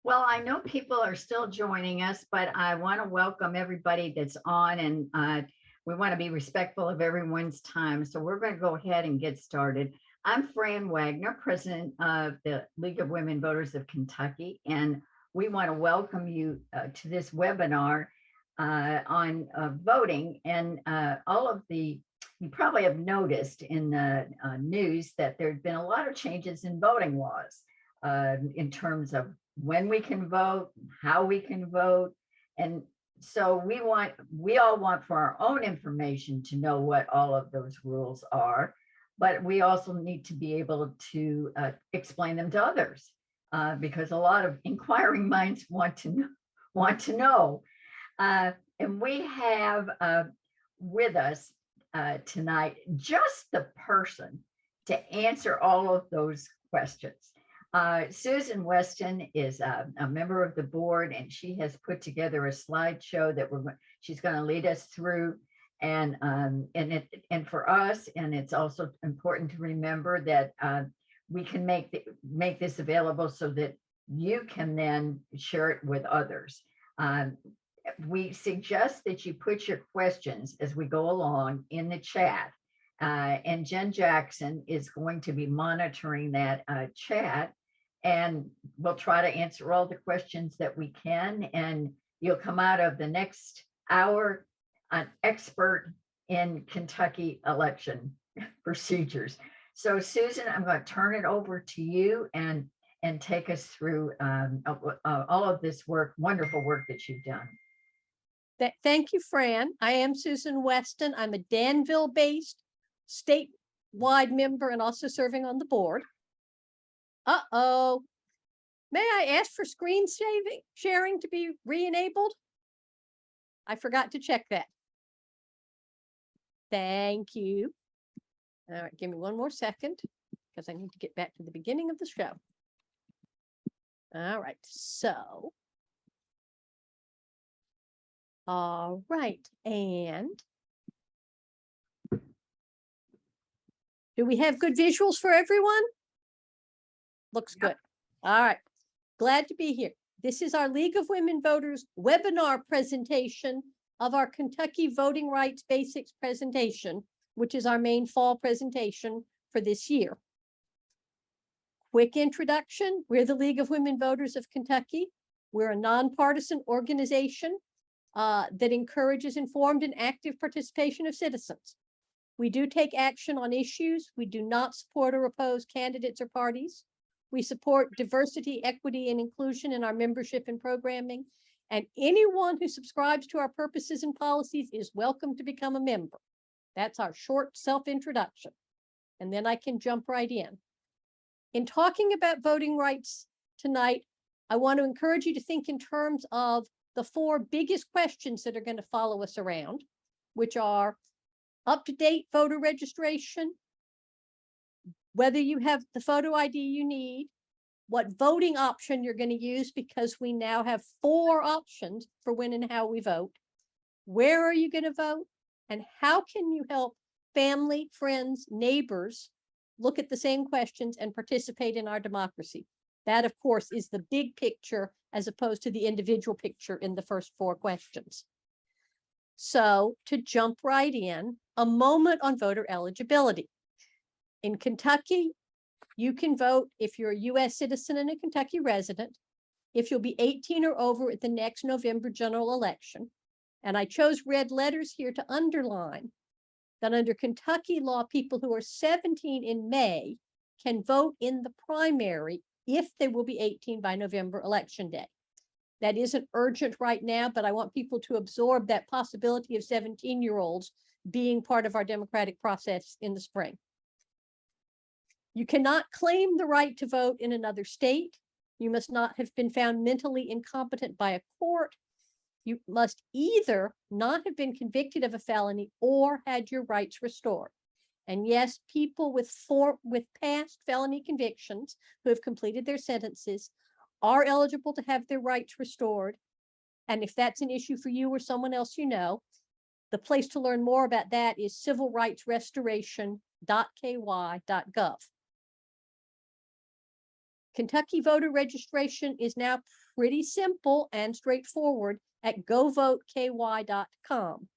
Well, I know people are still joining us, but I want to welcome everybody that's on, and we want to be respectful of everyone's time. So we're going to go ahead and get started. I'm Fran Wagner, president of the League of Women Voters of Kentucky, and we want to welcome you to this webinar on voting. And you probably have noticed in the news that there have been a lot of changes in voting laws in terms of when we can vote, how we can vote. And so we all want for our own information to know what all of those rules are, but we also need to be able to explain them to others because a lot of inquiring minds want to know. And we have with us tonight just the person to answer all of those questions. Susan Weston is a member of the board, and she has put together a slideshow that she's going to lead us through. And for us, and it's also important to remember that we can make this available so that you can then share it with others. We suggest that you put your questions as we go along in the chat. And Jen Jackson is going to be monitoring that chat, and we'll try to answer all the questions that we can. And you'll come out of the next hour an expert in Kentucky election procedures. So Susan, I'm going to turn it over to you and take us through all of this wonderful work that you've done. Thank you, Fran. I am Susan Weston. I'm a Danville-based statewide member and also serving on the board. Uh-oh. May I ask for screen sharing to be re-enabled? I forgot to check that. Thank you. All right, give me one more second because I need to get back to the beginning of the show. All right, so. All right, and do we have good visuals for everyone? Looks good. All right, glad to be here. This is our League of Women Voters webinar presentation of our Kentucky Voting Rights Basics presentation, which is our main fall presentation for this year. Quick introduction, we're the League of Women Voters of Kentucky. We're a nonpartisan organization that encourages informed and active participation of citizens. We do take action on issues. We do not support or oppose candidates or parties. We support diversity, equity, and inclusion in our membership and programming. And anyone who subscribes to our purposes and policies is welcome to become a member. That's our short self-introduction. And then I can jump right in. In talking about voting rights tonight, I want to encourage you to think in terms of the four biggest questions that are going to follow us around, which are up-to-date voter registration, whether you have the photo ID you need, what voting option you're going to use, because we now have 4 options for when and how we vote, where are you going to vote, and how can you help family, friends, neighbors look at the same questions and participate in our democracy. That, of course, is the big picture as opposed to the individual picture in the first 4 questions. So to jump right in, a moment on voter eligibility. In Kentucky, you can vote if you're a U.S. citizen and a Kentucky resident, if you'll be 18 or over at the next November general election. And I chose red letters here to underline that under Kentucky law, people who are 17 in May can vote in the primary if they will be 18 by November election day. That isn't urgent right now, but I want people to absorb that possibility of 17-year-olds being part of our democratic process in the spring. You cannot claim the right to vote in another state. You must not have been found mentally incompetent by a court. You must either not have been convicted of a felony or had your rights restored. And yes, people with past felony convictions who have completed their sentences are eligible to have their rights restored. And if that's an issue for you or someone else you know, the place to learn more about that is civilrightsrestoration.ky.gov. Kentucky voter registration is now pretty simple and straightforward at govotky.com.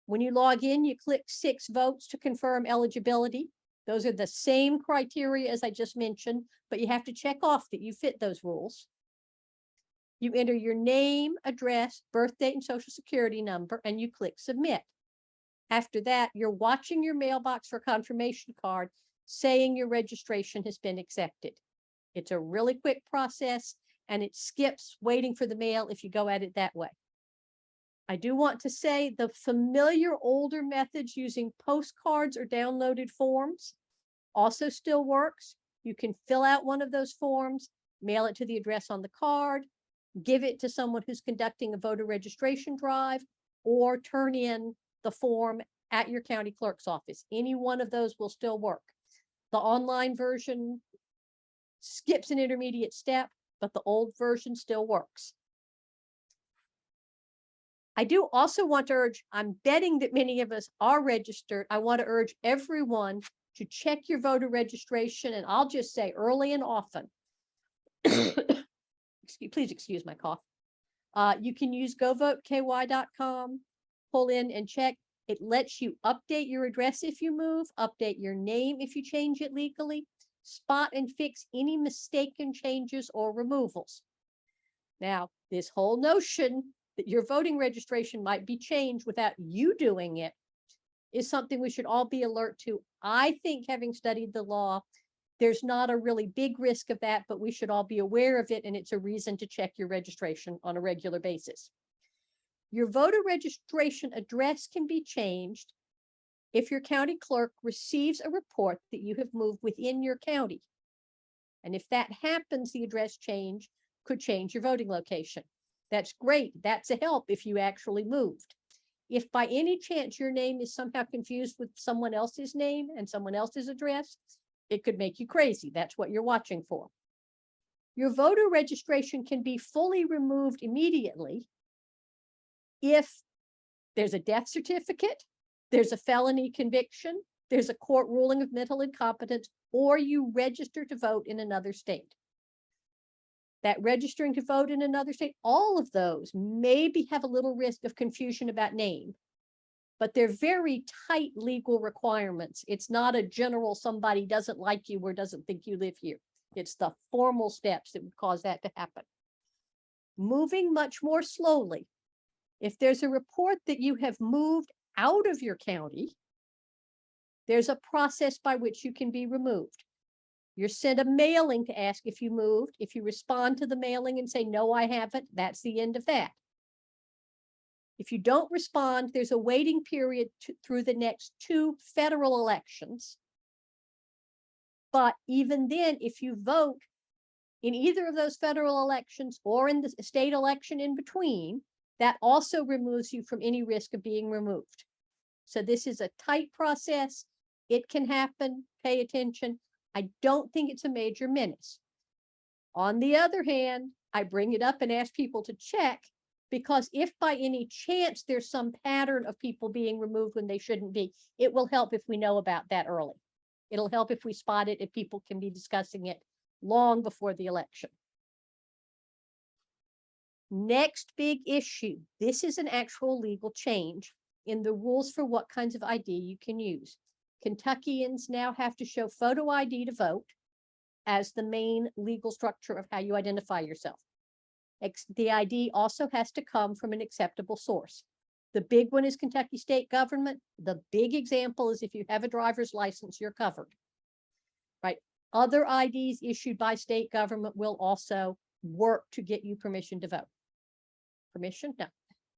When you log in, you click 6 votes to confirm eligibility. Those are the same criteria as I just mentioned, but you have to check off that you fit those rules. You enter your name, address, birth date, and social security number, and you click submit. After that, you're watching your mailbox for a confirmation card saying your registration has been accepted. It's a really quick process, and it skips waiting for the mail if you go at it that way. I do want to say the familiar older methods using postcards or downloaded forms also still works. You can fill out one of those forms, mail it to the address on the card, give it to someone who's conducting a voter registration drive, or turn in the form at your county clerk's office. Any one of those will still work. The online version skips an intermediate step, but the old version still works. I do also want to urge, I'm betting that many of us are registered. I want to urge everyone to check your voter registration, and I'll just say early and often. Please excuse my cough. You can use govotky.com, pull in and check. It lets you update your address if you move, update your name if you change it legally, spot and fix any mistaken changes or removals. Now, this whole notion that your voting registration might be changed without you doing it is something we should all be alert to. I think, having studied the law, there's not a really big risk of that, but we should all be aware of it, and it's a reason to check your registration on a regular basis. Your voter registration address can be changed if your county clerk receives a report that you have moved within your county. And if that happens, the address change could change your voting location. That's great. That's a help if you actually moved. If by any chance your name is somehow confused with someone else's name and someone else's address, it could make you crazy. That's what you're watching for. Your voter registration can be fully removed immediately if there's a death certificate, there's a felony conviction, there's a court ruling of mental incompetence, or you register to vote in another state. That registering to vote in another state, all of those maybe have a little risk of confusion about name, but they're very tight legal requirements. It's not a general somebody doesn't like you or doesn't think you live here. It's the formal steps that would cause that to happen. Moving much more slowly. If there's a report that you have moved out of your county, there's a process by which you can be removed. You're sent a mailing to ask if you moved. If you respond to the mailing and say, no, I haven't, that's the end of that. If you don't respond, there's a waiting period through the next 2 federal elections. But even then, if you vote in either of those federal elections or in the state election in between, that also removes you from any risk of being removed. So this is a tight process. It can happen. Pay attention. I don't think it's a major menace. On the other hand, I bring it up and ask people to check, because if by any chance there's some pattern of people being removed when they shouldn't be, it will help if we know about that early. It'll help if we spot it, if people can be discussing it long before the election. Next big issue. This is an actual legal change in the rules for what kinds of ID you can use. Kentuckians now have to show photo ID to vote as the main legal structure of how you identify yourself. The ID also has to come from an acceptable source. The big one is Kentucky state government. The big example is if you have a driver's license, you're covered, right? Other IDs issued by state government will also work to get you permission to vote. Permission? No.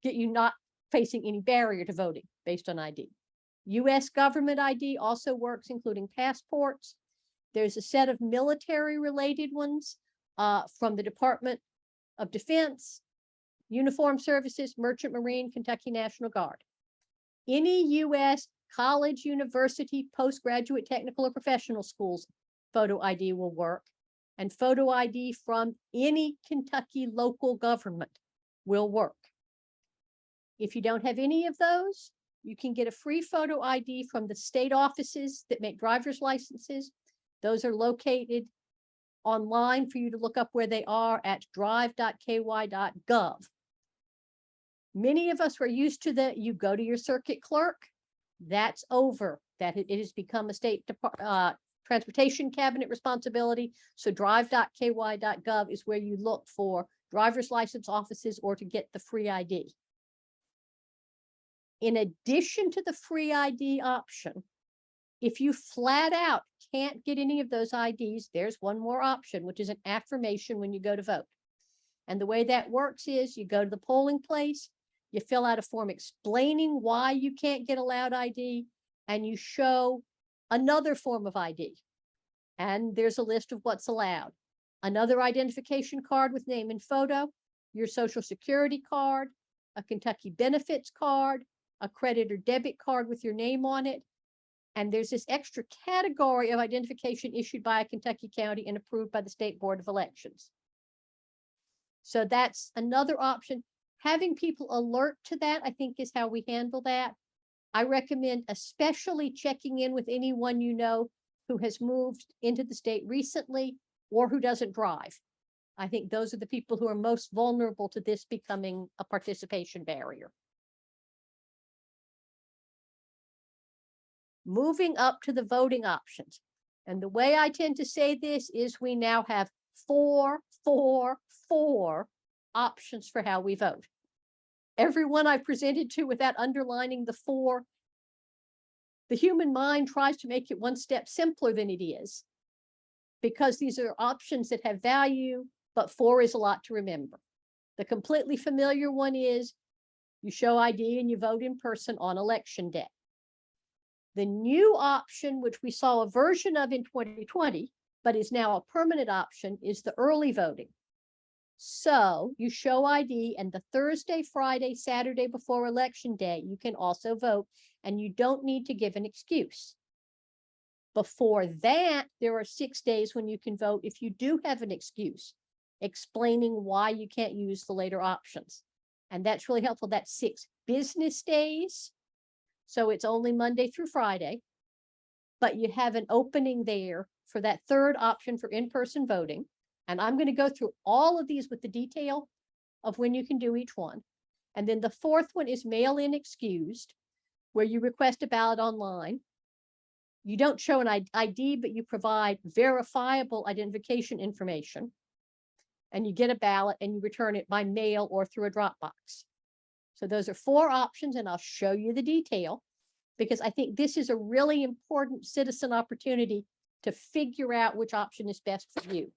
Get you not facing any barrier to voting based on ID. U.S. government ID also works, including passports. There's a set of military-related ones from the Department of Defense, Uniformed Services, Merchant Marine, Kentucky National Guard. Any U.S. college, university, postgraduate, technical, or professional schools photo ID will work, and photo ID from any Kentucky local government will work. If you don't have any of those, you can get a free photo ID from the state offices that make driver's licenses. Those are located online for you to look up where they are at drive.ky.gov. Many of us were used to that. You go to your circuit clerk. That's over. That it has become a state transportation cabinet responsibility. So drive.ky.gov is where you look for driver's license offices or to get the free ID. In addition to the free ID option, if you flat out can't get any of those IDs, there's one more option, which is an affirmation when you go to vote. And the way that works is you go to the polling place, you fill out a form explaining why you can't get allowed ID, and you show another form of ID. And there's a list of what's allowed. Another identification card with name and photo, your social security card, a Kentucky benefits card, a credit or debit card with your name on it. And there's this extra category of identification issued by a Kentucky county and approved by the State Board of Elections. So that's another option. Having people alert to that, I think, is how we handle that. I recommend especially checking in with anyone you know who has moved into the state recently or who doesn't drive. I think those are the people who are most vulnerable to this becoming a participation barrier. Moving up to the voting options. And the way I tend to say this is we now have four options for how we vote. Everyone I presented to without underlining the four, the human mind tries to make it one step simpler than it is, because these are options that have value, but four is a lot to remember. The completely familiar one is you show ID and you vote in person on election day. The new option, which we saw a version of in 2020, but is now a permanent option, is the early voting. So you show ID, and the Thursday, Friday, Saturday before election day, you can also vote, and you don't need to give an excuse. Before that, there are 6 days when you can vote if you do have an excuse, explaining why you can't use the later options. And that's really helpful. That's 6 business days. So it's only Monday through Friday, but you have an opening there for that third option for in-person voting. And I'm going to go through all of these with the detail of when you can do each one. And then the fourth one is mail-in excused, where you request a ballot online. You don't show an ID, but you provide verifiable identification information. And you get a ballot and you return it by mail or through a drop box. So those are 4 options, and I'll show you the detail, because I think this is a really important citizen opportunity to figure out which option is best for you.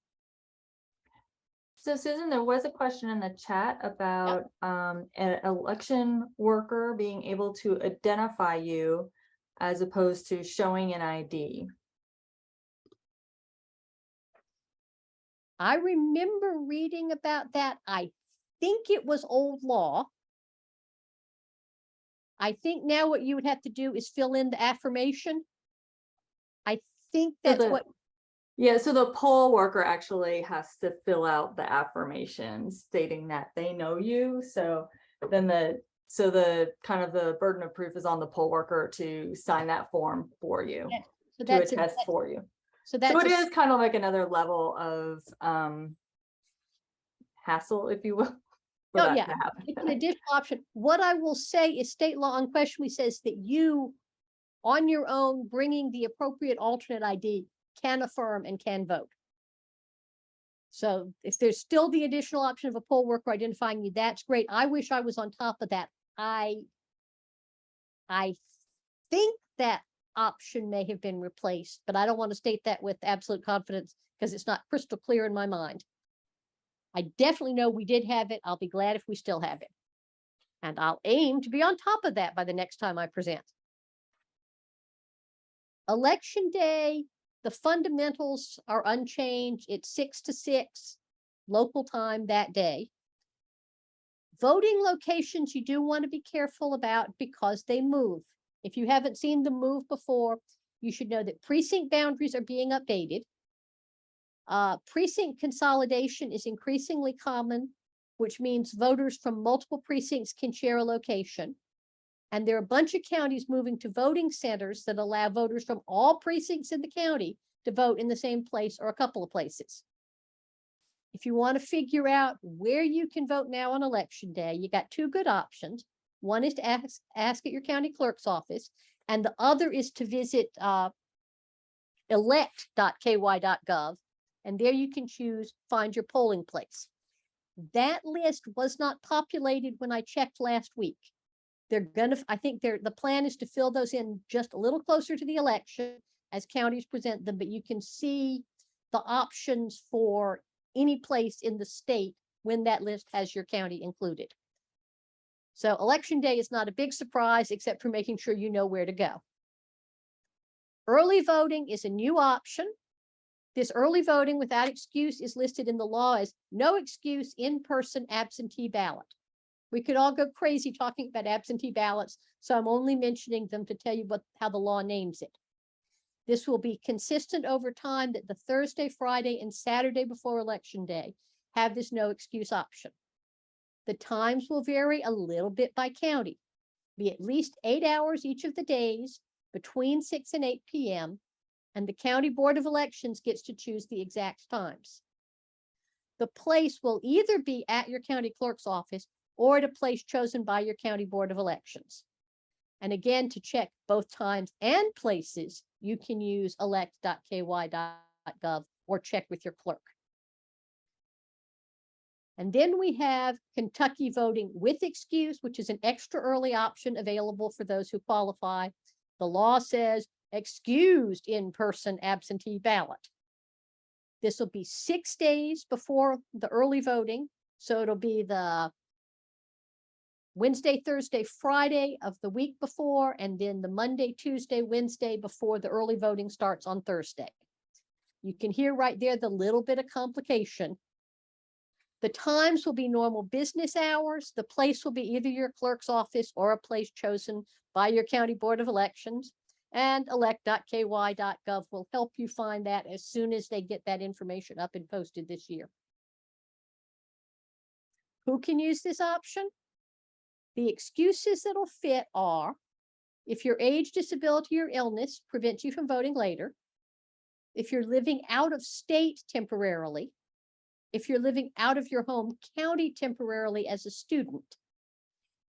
So Susan, there was a question in the chat about an election worker being able to identify you as opposed to showing an ID. I remember reading about that. I think it was old law. I think now what you would have to do is fill in the affirmation. I think that's what. Yeah, so the poll worker actually has to fill out the affirmation stating that they know you. So then the kind of the burden of proof is on the poll worker to sign that form for you, to attest for you. So it is kind of like another level of hassle, if you will. Oh yeah, it's an additional option. What I will say is state law unquestionably says that you, on your own, bringing the appropriate alternate ID, can affirm and can vote. So if there's still the additional option of a poll worker identifying you, that's great. I wish I was on top of that. I think that option may have been replaced, but I don't want to state that with absolute confidence because it's not crystal clear in my mind. I definitely know we did have it. I'll be glad if we still have it. And I'll aim to be on top of that by the next time I present. Election day, the fundamentals are unchanged. It's 6 to 6 local time that day. Voting locations you do want to be careful about because they move. If you haven't seen them move before, you should know that precinct boundaries are being updated. Precinct consolidation is increasingly common, which means voters from multiple precincts can share a location. And there are a bunch of counties moving to voting centers that allow voters from all precincts in the county to vote in the same place or a couple of places. If you want to figure out where you can vote now on election day, you got two good options. One is to ask at your county clerk's office, and the other is to visit elect.ky.gov, and there you can choose find your polling place. That list was not populated when I checked last week. The plan is to fill those in just a little closer to the election as counties present them, but you can see the options for any place in the state when that list has your county included. So election day is not a big surprise, except for making sure you know where to go. Early voting is a new option. This early voting without excuse is listed in the law as no excuse in-person absentee ballot. We could all go crazy talking about absentee ballots, so I'm only mentioning them to tell you how the law names it. This will be consistent over time that the Thursday, Friday, and Saturday before Election Day have this no excuse option. The times will vary a little bit by county, be at least 8 hours each of the days between 6 and 8 p.m., and the County Board of Elections gets to choose the exact times. The place will either be at your county clerk's office or at a place chosen by your County Board of Elections. And again, to check both times and places, you can use elect.ky.gov or check with your clerk. And then we have Kentucky voting with excuse, which is an extra early option available for those who qualify. The law says excused in-person absentee ballot. This will be 6 days before the early voting. So it'll be the Wednesday, Thursday, Friday of the week before, and then the Monday, Tuesday, Wednesday before the early voting starts on Thursday. You can hear right there the little bit of complication. The times will be normal business hours. The place will be either your clerk's office or a place chosen by your County Board of Elections. And elect.ky.gov will help you find that as soon as they get that information up and posted this year. Who can use this option? The excuses that'll fit are if your age, disability, or illness prevents you from voting later, if you're living out of state temporarily, if you're living out of your home county temporarily as a student,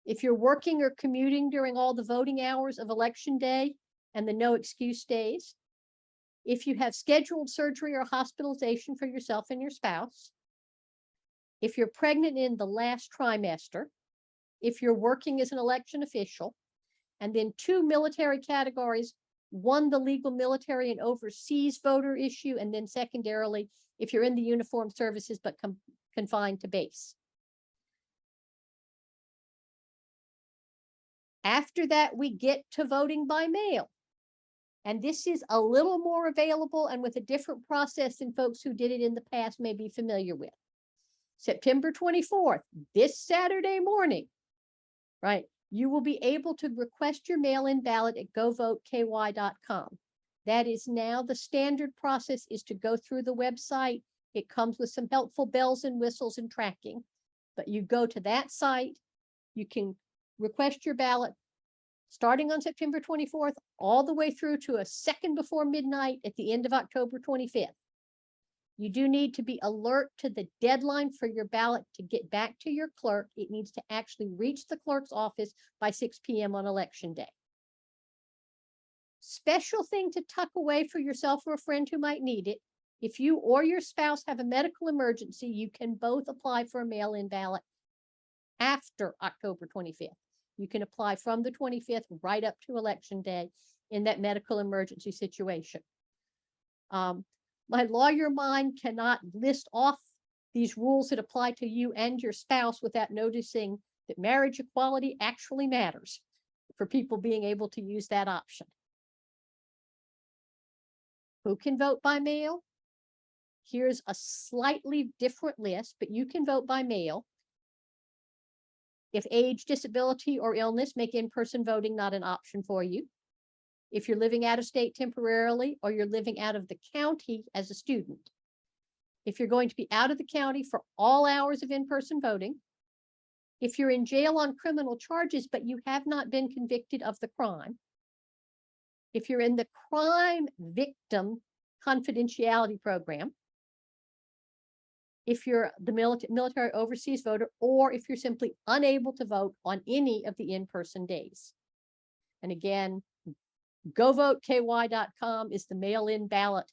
if you're working or commuting during all the voting hours of Election Day and the no excuse days, if you have scheduled surgery or hospitalization for yourself and your spouse, if you're pregnant in the last trimester, if you're working as an election official, and then 2 military categories, one, the legal military and overseas voter issue, and then secondarily, if you're in the uniformed services but confined to base. After that, we get to voting by mail. And this is a little more available and with a different process than folks who did it in the past may be familiar with. September 24th, this Saturday morning, right? You will be able to request your mail-in ballot at govoteky.com. That is now the standard process, is to go through the website. It comes with some helpful bells and whistles and tracking, but you go to that site, you can request your ballot starting on September 24th, all the way through to a second before midnight at the end of October 25th. You do need to be alert to the deadline for your ballot to get back to your clerk. It needs to actually reach the clerk's office by 6 p.m. on Election Day. Special thing to tuck away for yourself or a friend who might need it. If you or your spouse have a medical emergency, you can both apply for a mail-in ballot after October 25th. You can apply from the 25th right up to Election Day in that medical emergency situation. My lawyer mind cannot list off these rules that apply to you and your spouse without noticing that marriage equality actually matters for people being able to use that option. Who can vote by mail? Here's a slightly different list, but you can vote by mail if age, disability, or illness make in-person voting not an option for you. If you're living out of state temporarily, or you're living out of the county as a student. If you're going to be out of the county for all hours of in-person voting. If you're in jail on criminal charges, but you have not been convicted of the crime. If you're in the crime victim confidentiality program. if you're the military overseas voter, or if you're simply unable to vote on any of the in-person days. And again, govotky.com is the mail-in ballot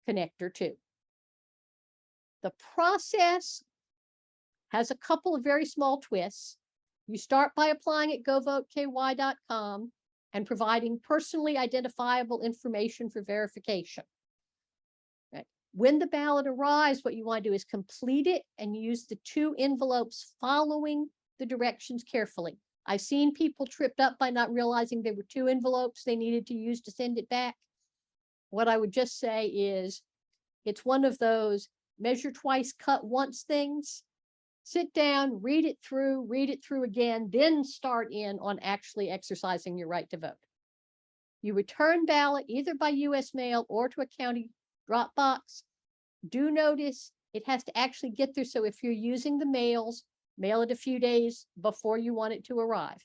connector too. The process has a couple of very small twists. You start by applying at govotky.com and providing personally identifiable information for verification. Right. When the ballot arrives, what you want to do is complete it and use the 2 envelopes following the directions carefully. I've seen people tripped up by not realizing there were 2 envelopes they needed to use to send it back. What I would just say is it's one of those measure twice, cut once things. Sit down, read it through again, then start in on actually exercising your right to vote. You return ballot either by US mail or to a county drop box. Do notice it has to actually get there. So if you're using the mails, mail it a few days before you want it to arrive.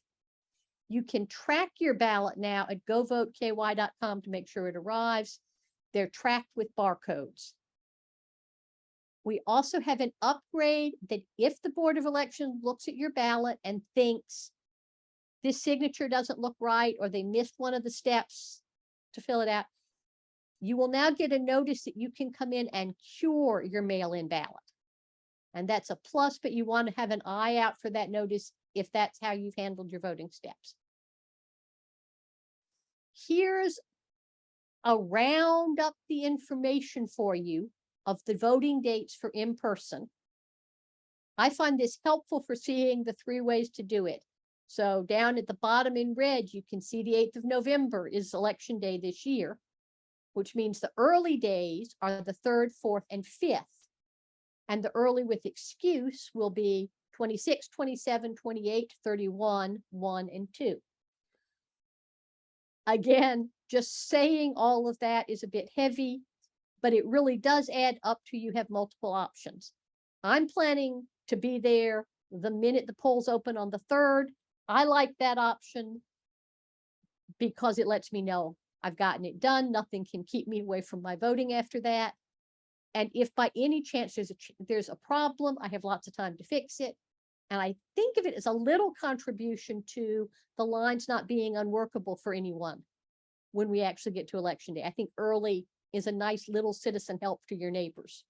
You can track your ballot now at govotky.com to make sure it arrives. They're tracked with barcodes. We also have an upgrade that if the Board of Elections looks at your ballot and thinks this signature doesn't look right, or they missed one of the steps to fill it out, you will now get a notice that you can come in and cure your mail-in ballot. And that's a plus, but you want to have an eye out for that notice if that's how you've handled your voting steps. Here's a round up the information for you of the voting dates for in-person. I find this helpful for seeing the 3 ways to do it. So down at the bottom in red, you can see the 8th of November is election day this year, which means the early days are the 3rd, 4th, and 5th. And the early with excuse will be 26, 27, 28, 31, 1, and 2. Again, just saying all of that is a bit heavy, but it really does add up to you have multiple options. I'm planning to be there the minute the polls open on the 3rd. I like that option because it lets me know I've gotten it done. Nothing can keep me away from my voting after that. And if by any chance there's a problem, I have lots of time to fix it. And I think of it as a little contribution to the lines not being unworkable for anyone when we actually get to election day. I think early is a nice little citizen help to your neighbors.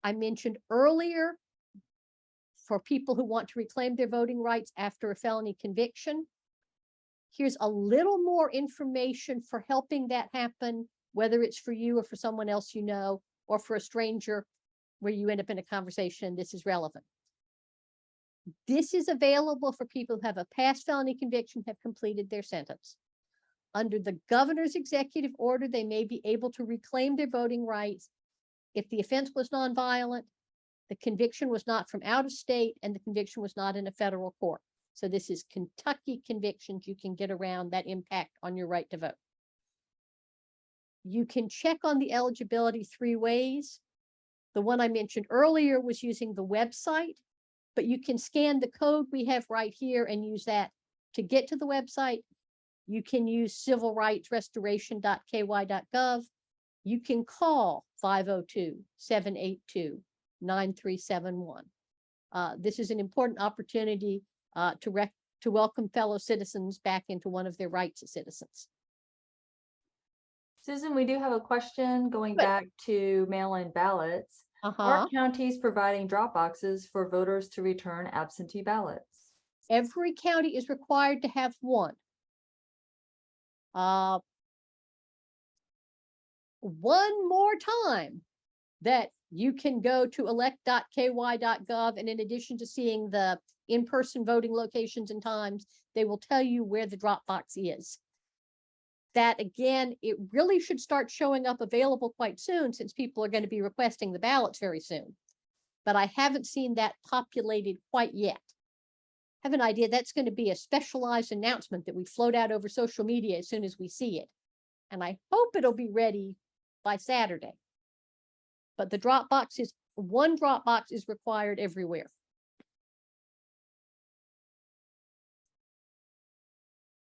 I mentioned earlier, for people who want to reclaim their voting rights after a felony conviction, here's a little more information for helping that happen, whether it's for you or for someone else you know, or for a stranger where you end up in a conversation, this is relevant. This is available for people who have a past felony conviction, have completed their sentence. Under the governor's executive order, they may be able to reclaim their voting rights if the offense was nonviolent, the conviction was not from out of state, and the conviction was not in a federal court. So this is Kentucky convictions. You can get around that impact on your right to vote. You can check on the eligibility 3 ways. The one I mentioned earlier was using the website, but you can scan the code we have right here and use that to get to the website. You can use civilrightsrestoration.ky.gov. You can call 502-782-9371. This is an important opportunity to welcome fellow citizens back into one of their rights as citizens. Susan, we do have a question going back to mail-in ballots. Are counties providing drop boxes for voters to return absentee ballots? Every county is required to have one. One more time that you can go to elect.ky.gov, and in addition to seeing the in-person voting locations and times, they will tell you where the drop box is. That again, it really should start showing up available quite soon, since people are going to be requesting the ballots very soon. But I haven't seen that populated quite yet. I have an idea that's going to be a specialized announcement that we float out over social media as soon as we see it. And I hope it'll be ready by Saturday. But the drop box is, one drop box is required everywhere.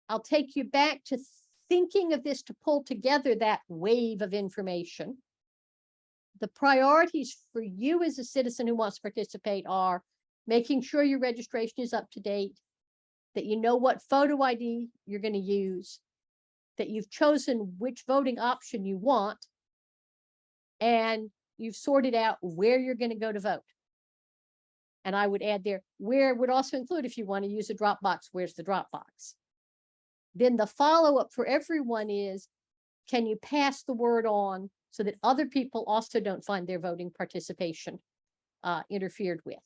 I'll take you back to thinking of this to pull together that wave of information. The priorities for you as a citizen who wants to participate are making sure your registration is up to date, that you know what photo ID you're going to use, that you've chosen which voting option you want, and you've sorted out where you're going to go to vote. And I would add there, where would also include if you want to use a drop box, where's the drop box? Then the follow-up for everyone is, can you pass the word on so that other people also don't find their voting participation interfered with?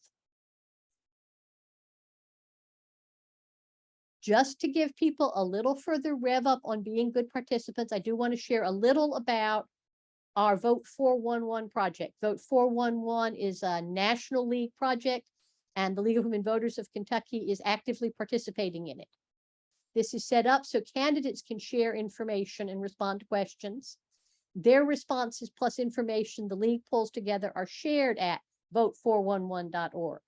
Just to give people a little further rev up on being good participants, I do want to share a little about our Vote 411 project. Vote 411 is a National League project, and the League of Women Voters of Kentucky is actively participating in it. This is set up so candidates can share information and respond to questions. Their responses plus information the League pulls together are shared at vote411.org.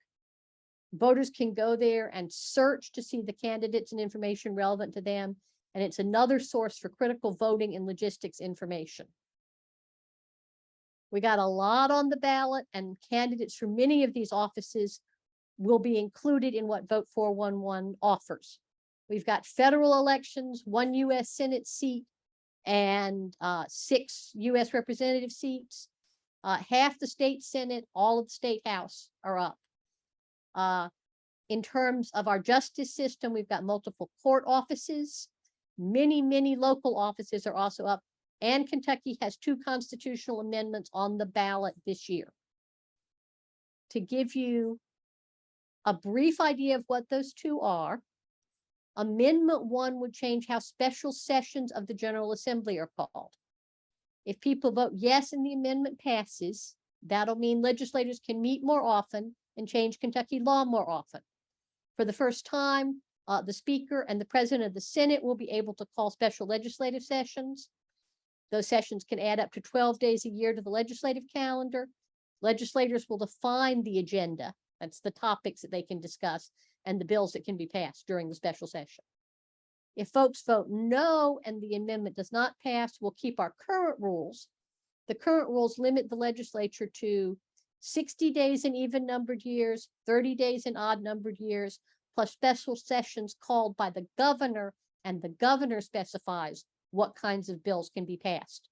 Voters can go there and search to see the candidates and information relevant to them, and it's another source for critical voting and logistics information. We got a lot on the ballot, and candidates for many of these offices will be included in what Vote 411 offers. We've got federal elections, 1 U.S. Senate seat, and 6 U.S. representative seats. Half the state Senate, all of the state House are up. In terms of our justice system, we've got multiple court offices. Many local offices are also up. And Kentucky has 2 constitutional amendments on the ballot this year. To give you a brief idea of what those 2 are, Amendment 1 would change how special sessions of the General Assembly are called. If people vote yes and the amendment passes, that'll mean legislators can meet more often and change Kentucky law more often. For the first time, the Speaker and the President of the Senate will be able to call special legislative sessions. Those sessions can add up to 12 days a year to the legislative calendar. Legislators will define the agenda. That's the topics that they can discuss and the bills that can be passed during the special session. If folks vote no and the amendment does not pass, we'll keep our current rules. The current rules limit the legislature to 60 days in even-numbered years, 30 days in odd-numbered years, plus special sessions called by the governor, and the governor specifies what kinds of bills can be passed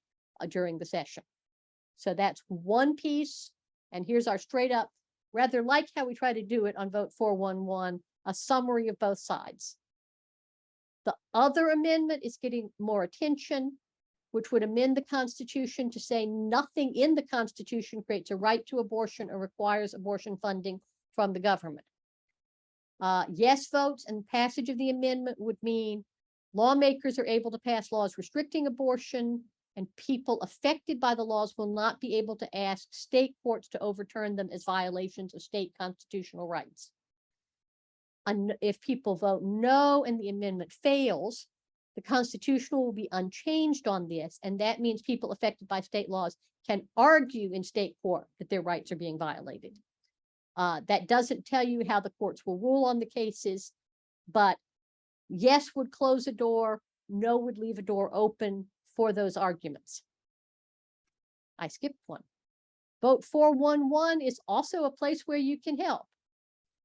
during the session. So that's one piece. And here's our straight up, rather like how we try to do it on Vote 411, a summary of both sides. The other amendment is getting more attention, which would amend the Constitution to say nothing in the Constitution creates a right to abortion or requires abortion funding from the government. Yes votes and passage of the amendment would mean lawmakers are able to pass laws restricting abortion, and people affected by the laws will not be able to ask state courts to overturn them as violations of state constitutional rights. And if people vote no and the amendment fails, the Constitution will be unchanged on this, and that means people affected by state laws can argue in state court that their rights are being violated. That doesn't tell you how the courts will rule on the cases, but yes would close a door, no would leave a door open for those arguments. I skipped one. Vote 411 is also a place where you can help.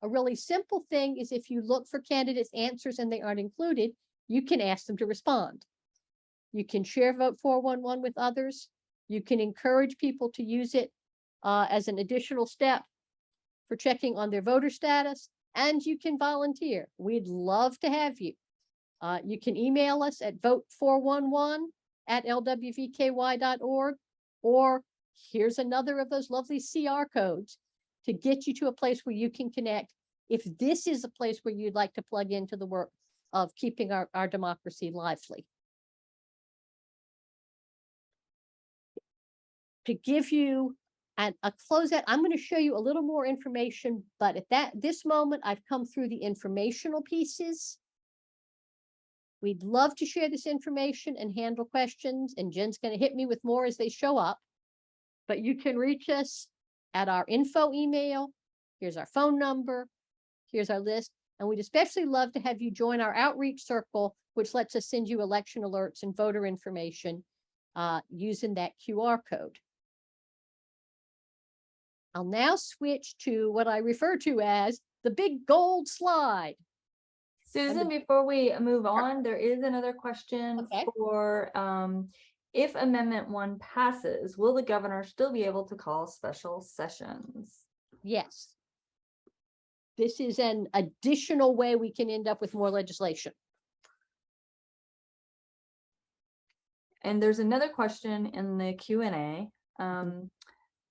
A really simple thing is if you look for candidates' answers and they aren't included, you can ask them to respond. You can share Vote 411 with others. You can encourage people to use it as an additional step for checking on their voter status, and you can volunteer. We'd love to have you. You can email us at vote411@lwvky.org, or here's another of those lovely CR codes to get you to a place where you can connect if this is a place where you'd like to plug into the work of keeping our democracy lively. To give you a closeout, I'm going to show you a little more information, but at this moment, I've come through the informational pieces. We'd love to share this information and handle questions, and Jen's going to hit me with more as they show up, but you can reach us at our info email. Here's our phone number. Here's our list. And we'd especially love to have you join our outreach circle, which lets us send you election alerts and voter information using that QR code. I'll now switch to what I refer to as the big gold slide. Susan, before we move on, there is another question Okay. for, if Amendment 1 passes, will the governor still be able to call special sessions? Yes. This is an additional way we can end up with more legislation. And there's another question in the Q&A.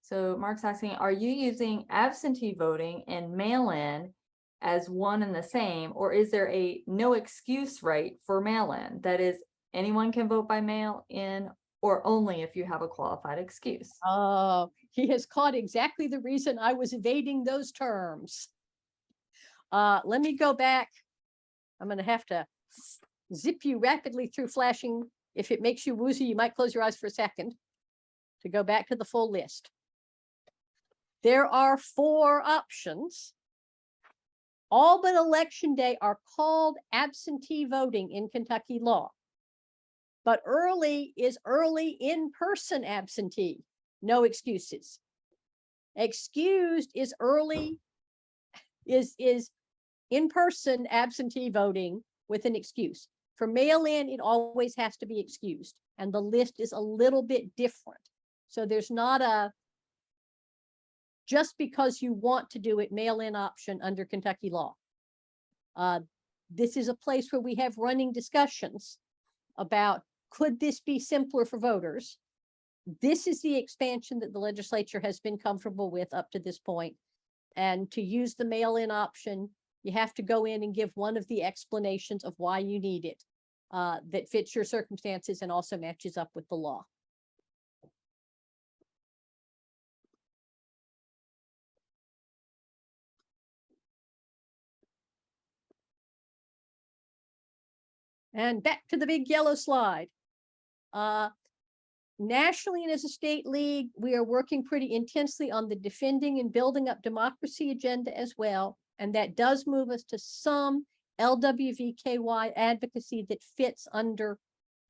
So Mark's asking, are you using absentee voting and mail-in as one and the same, or is there a no excuse right for mail-in? That is, anyone can vote by mail-in or only if you have a qualified excuse? He has caught exactly the reason I was evading those terms. Let me go back. I'm going to have to zip you rapidly through flashing. If it makes you woozy, you might close your eyes for a second to go back to the full list. There are 4 options. All but election day are called absentee voting in Kentucky law. But early is early in-person absentee, no excuses. Excused is early, is in-person absentee voting with an excuse. For mail-in, it always has to be excused, and the list is a little bit different. So there's not a, just because you want to do it, mail-in option under Kentucky law. This is a place where we have running discussions about, could this be simpler for voters? This is the expansion that the legislature has been comfortable with up to this point. And to use the mail-in option, you have to go in and give one of the explanations of why you need it, that fits your circumstances and also matches up with the law. And back to the big yellow slide. Nationally and as a state league, we are working pretty intensely on the defending and building up democracy agenda as well. And that does move us to some LWVKY advocacy that fits under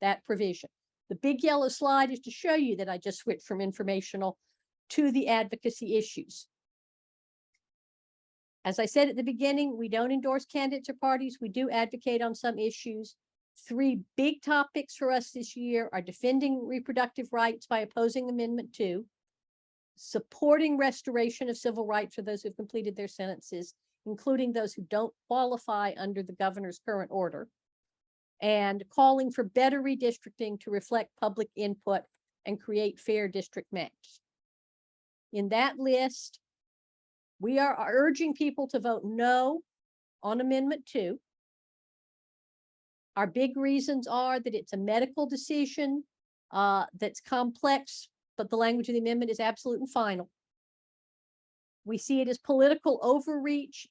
that provision. The big yellow slide is to show you that I just switched from informational to the advocacy issues. As I said at the beginning, we don't endorse candidates or parties. We do advocate on some issues. 3 big topics for us this year are defending reproductive rights by opposing Amendment 2, supporting restoration of civil rights for those who've completed their sentences, including those who don't qualify under the governor's current order, and calling for better redistricting to reflect public input and create fair district maps. In that list, we are urging people to vote no on Amendment 2. Our big reasons are that it's a medical decision that's complex, but the language of the amendment is absolute and final. We see it as political overreach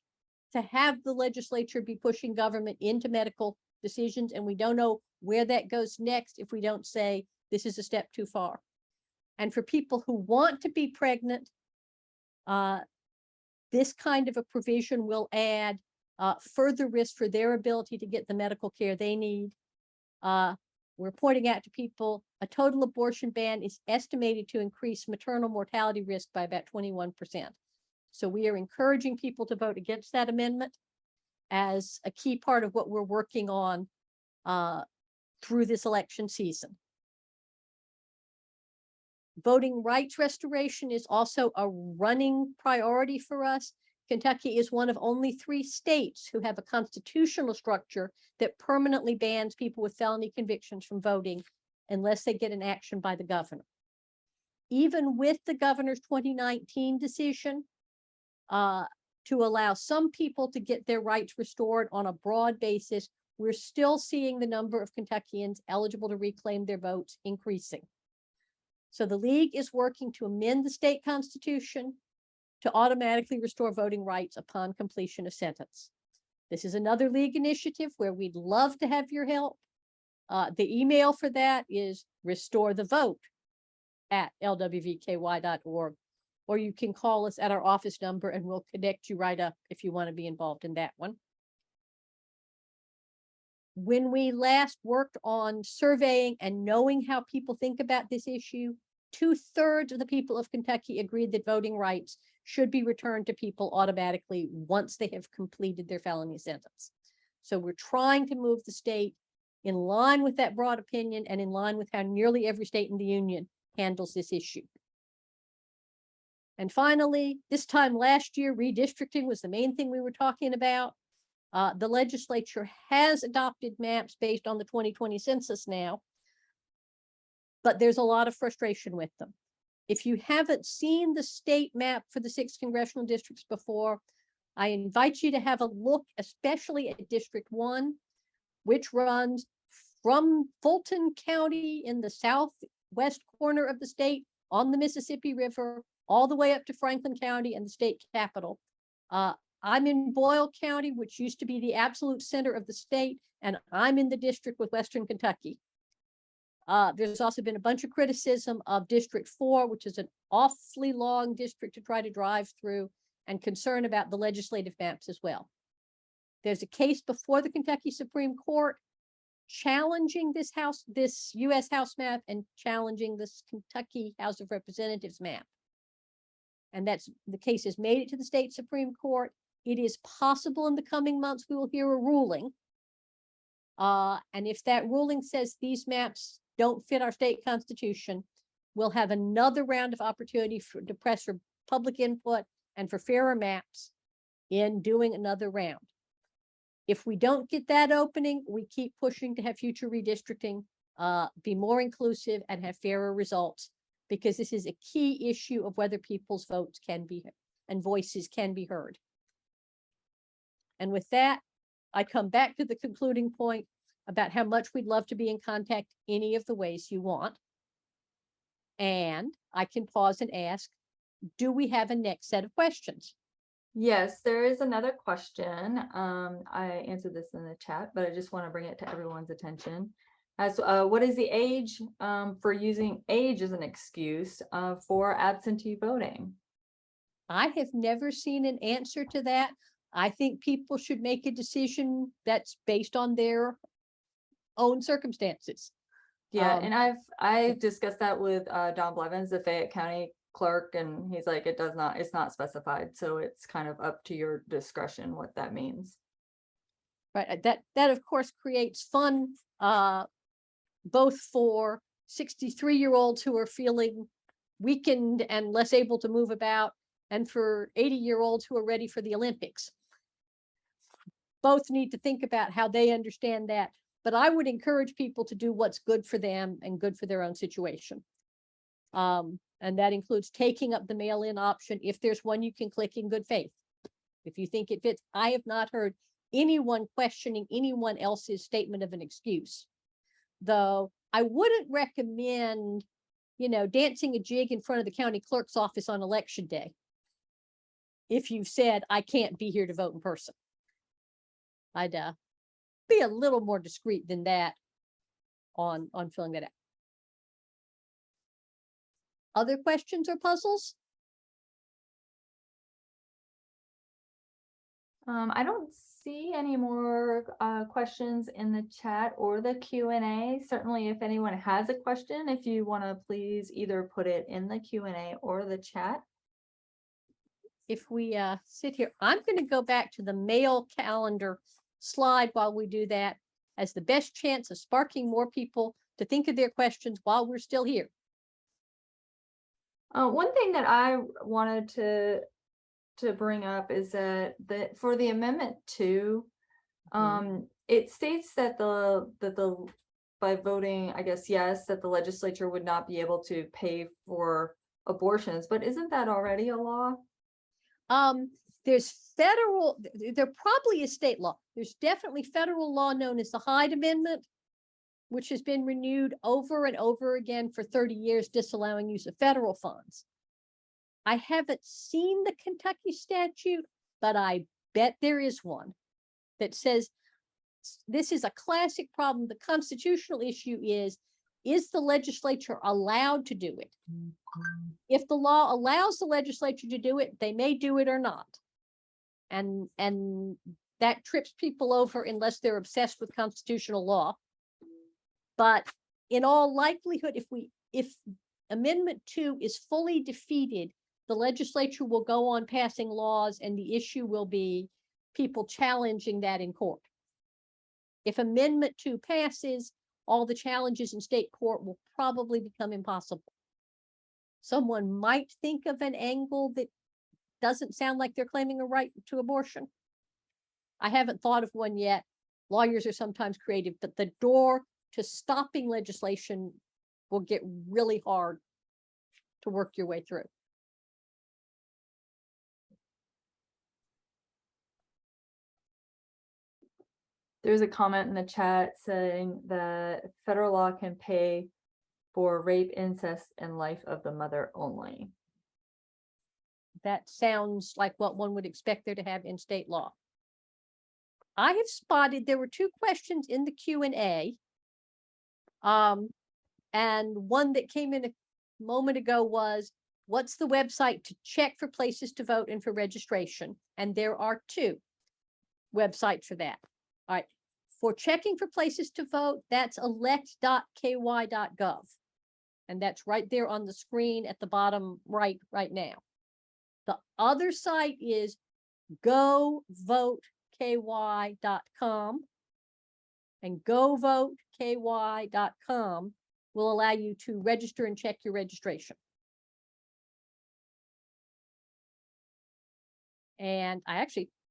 to have the legislature be pushing government into medical decisions, and we don't know where that goes next if we don't say this is a step too far. And for people who want to be pregnant, this kind of a provision will add further risk for their ability to get the medical care they need. We're pointing out to people a total abortion ban is estimated to increase maternal mortality risk by about 21%. So we are encouraging people to vote against that amendment as a key part of what we're working on through this election season. Voting rights restoration is also a running priority for us. Kentucky is one of only 3 states who have a constitutional structure that permanently bans people with felony convictions from voting unless they get an action by the governor. Even with the governor's 2019 decision to allow some people to get their rights restored on a broad basis, we're still seeing the number of Kentuckians eligible to reclaim their votes increasing. So the League is working to amend the state constitution to automatically restore voting rights upon completion of sentence. This is another League initiative where we'd love to have your help. The email for that is restorethevote@lwvky.org, or you can call us at our office number and we'll connect you right up if you want to be involved in that one. When we last worked on surveying and knowing how people think about this issue, 2/3 of the people of Kentucky agreed that voting rights should be returned to people automatically once they have completed their felony sentence. So we're trying to move the state in line with that broad opinion and in line with how nearly every state in the union handles this issue. And finally, this time last year, redistricting was the main thing we were talking about. The legislature has adopted maps based on the 2020 census now, but there's a lot of frustration with them. If you haven't seen the state map for the 6 congressional districts before, I invite you to have a look, especially at District 1, which runs from Fulton County in the southwest corner of the state on the Mississippi River, all the way up to Franklin County and the state capital. I'm in Boyle County, which used to be the absolute center of the state, and I'm in the district with Western Kentucky. There's also been a bunch of criticism of District 4, which is an awfully long district to try to drive through, and concern about the legislative maps as well. There's a case before the Kentucky Supreme Court challenging this US House map and challenging this Kentucky House of Representatives map. And the case has made it to the state Supreme Court. It is possible in the coming months we will hear a ruling. And if that ruling says these maps don't fit our state constitution, we'll have another round of opportunity to press for public input and for fairer maps in doing another round. If we don't get that opening, we keep pushing to have future redistricting be more inclusive and have fairer results, because this is a key issue of whether people's votes can be and voices can be heard. And with that, I come back to the concluding point about how much we'd love to be in contact any of the ways you want. And I can pause and ask, do we have a next set of questions? Yes, there is another question. I answered this in the chat, but I just want to bring it to everyone's attention. As what is the age for using age as an excuse for absentee voting? I have never seen an answer to that. I think people should make a decision that's based on their own circumstances. Yeah, and I've discussed that with Don Blevins, the Fayette County clerk, and he's like, it's not specified, so it's kind of up to your discretion what that means. Right, that of course creates fun both for 63-year-olds who are feeling weakened and less able to move about, and for 80-year-olds who are ready for the Olympics. Both need to think about how they understand that, but I would encourage people to do what's good for them and good for their own situation. And that includes taking up the mail-in option if there's one you can click in good faith. If you think it fits, I have not heard anyone questioning anyone else's statement of an excuse. Though I wouldn't recommend, dancing a jig in front of the county clerk's office on election day if you've said, I can't be here to vote in person. I'd be a little more discreet than that on filling that out. Other questions or puzzles? I don't see any more questions in the chat or the Q&A. Certainly, if anyone has a question, if you want to please either put it in the Q&A or the chat. If we sit here, I'm going to go back to the mail calendar slide while we do that, as the best chance of sparking more people to think of their questions while we're still here. One thing that I wanted to bring up is that for the Amendment 2, it states that by voting, I guess, yes, that the legislature would not be able to pay for abortions, but isn't that already a law? There's there probably is state law. There's definitely federal law known as the Hyde Amendment, which has been renewed over and over again for 30 years, disallowing use of federal funds. I haven't seen the Kentucky statute, but I bet there is one that says this is a classic problem. The constitutional issue is the legislature allowed to do it? If the law allows the legislature to do it, they may do it or not. And that trips people over unless they're obsessed with constitutional law. But in all likelihood, if Amendment 2 is fully defeated, the legislature will go on passing laws and the issue will be people challenging that in court. If Amendment 2 passes, all the challenges in state court will probably become impossible. Someone might think of an angle that doesn't sound like they're claiming a right to abortion. I haven't thought of one yet. Lawyers are sometimes creative, but the door to stopping legislation will get really hard to work your way through. There's a comment in the chat saying that federal law can pay for rape, incest, and life of the mother only. That sounds like what one would expect there to have in state law. I have spotted there were 2 questions in the Q&A. And one that came in a moment ago was, what's the website to check for places to vote and for registration? And there are 2 websites for that. All right. For checking for places to vote, that's elect.ky.gov. And that's right there on the screen at the bottom right now. The other site is govoteky.com. And govoteky.com will allow you to register and check your registration. And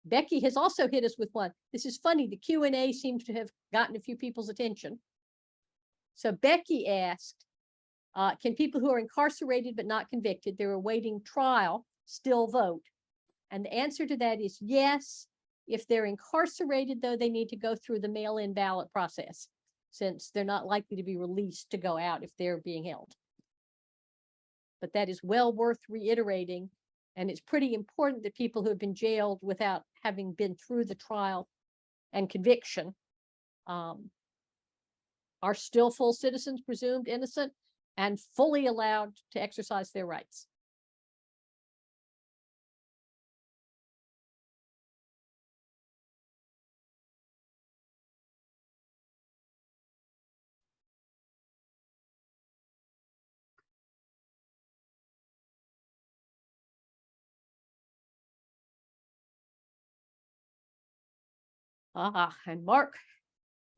Becky has also hit us with one. This is funny. The Q&A seems to have gotten a few people's attention. So Becky asked, can people who are incarcerated but not convicted, they're awaiting trial, still vote? And the answer to that is yes. If they're incarcerated, though, they need to go through the mail-in ballot process, since they're not likely to be released to go out if they're being held. But that is well worth reiterating. And it's pretty important that people who have been jailed without having been through the trial and conviction are still full citizens, presumed innocent, and fully allowed to exercise their rights. And Mark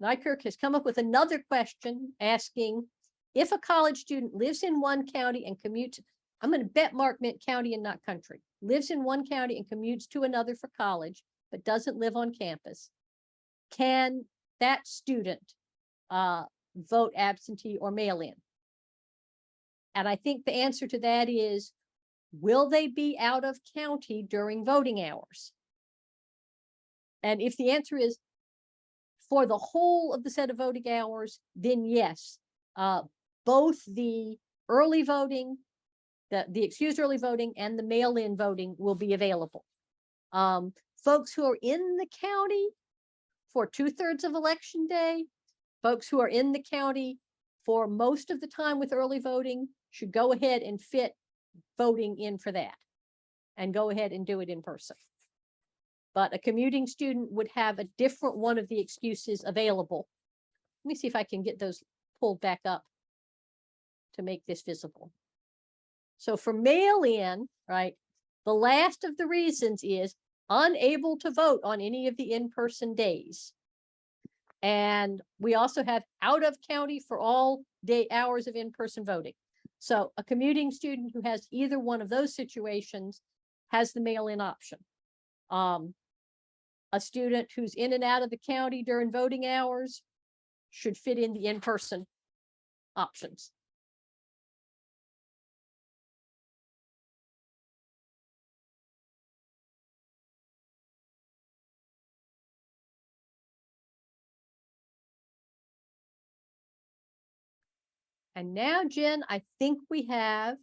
Nykirk has come up with another question asking, if a college student lives in one county and commutes, I'm going to bet Mark meant county and not country, lives in one county and commutes to another for college, but doesn't live on campus, can that student vote absentee or mail-in? And I think the answer to that is, will they be out of county during voting hours? And if the answer is for the whole of the set of voting hours, then yes, both the early voting, the excused early voting and the mail-in voting will be available. Folks who are in the county for 2/3 of election day, folks who are in the county for most of the time with early voting should go ahead and fit voting in for that and go ahead and do it in person. But a commuting student would have a different one of the excuses available. Let me see if I can get those pulled back up to make this visible. So for mail-in, right, the last of the reasons is unable to vote on any of the in-person days. And we also have out of county for all day hours of in-person voting. So a commuting student who has either one of those situations has the mail-in option. A student who's in and out of the county during voting hours should fit in the in-person options. And now, Jen, I think we have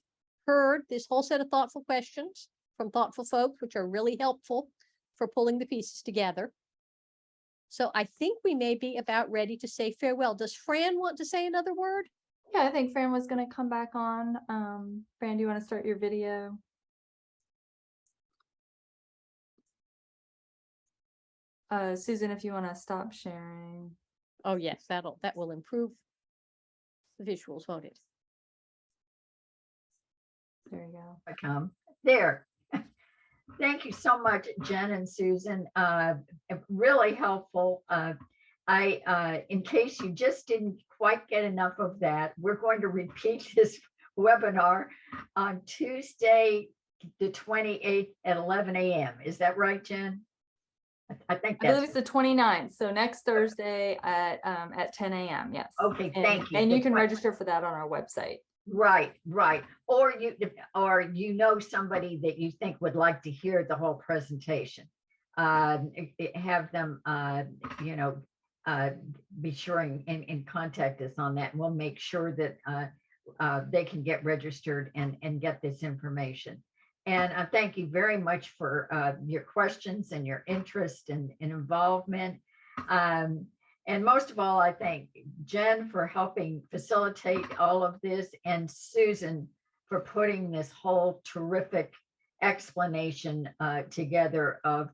heard this whole set of thoughtful questions from thoughtful folks, which are really helpful for pulling the pieces together. So I think we may be about ready to say farewell. Does Fran want to say another word? Yeah, I think Fran was going to come back on. Fran, do you want to start your video? Susan, if you want to stop sharing. Oh yes, that will improve the visuals, won't it? There you go. Come there. Thank you so much, Jen and Susan. Really helpful. In case you just didn't quite get enough of that, we're going to repeat this webinar on Tuesday, the 28th at 11 a.m. Is that right, Jen? I think I believe that's it's the 29th. So next Thursday at 10 a.m. Yes. okay. And, Thank you. and you The can 20 register for that on our website. Right, right. Or you know somebody that you think would like to hear the whole presentation. Have them be sure and contact us on that. And we'll make sure that they can get registered and get this information. And thank you very much for your questions and your interest and involvement. And most of all, I thank Jen for helping facilitate all of this, and Susan for putting this whole terrific explanation together of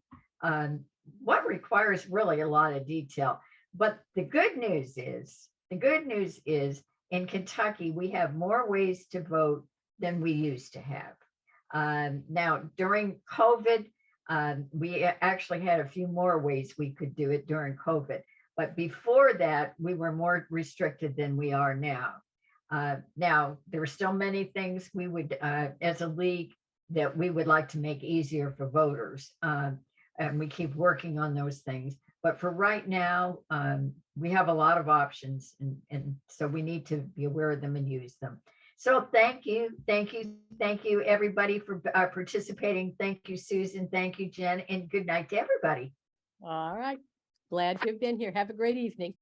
what requires really a lot of detail. But the good news is in Kentucky, we have more ways to vote than we used to have. Now, during COVID, we actually had a few more ways we could do it during COVID. But before that, we were more restricted than we are now. Now, there are still many things we would, as a league, that we would like to make easier for voters. And we keep working on those things. But for right now, we have a lot of options. And so we need to be aware of them and use them. So thank you, everybody, for participating. Thank you, Susan. Thank you, Jen. And good night to everybody. All right. Glad you've been here. Have a great evening.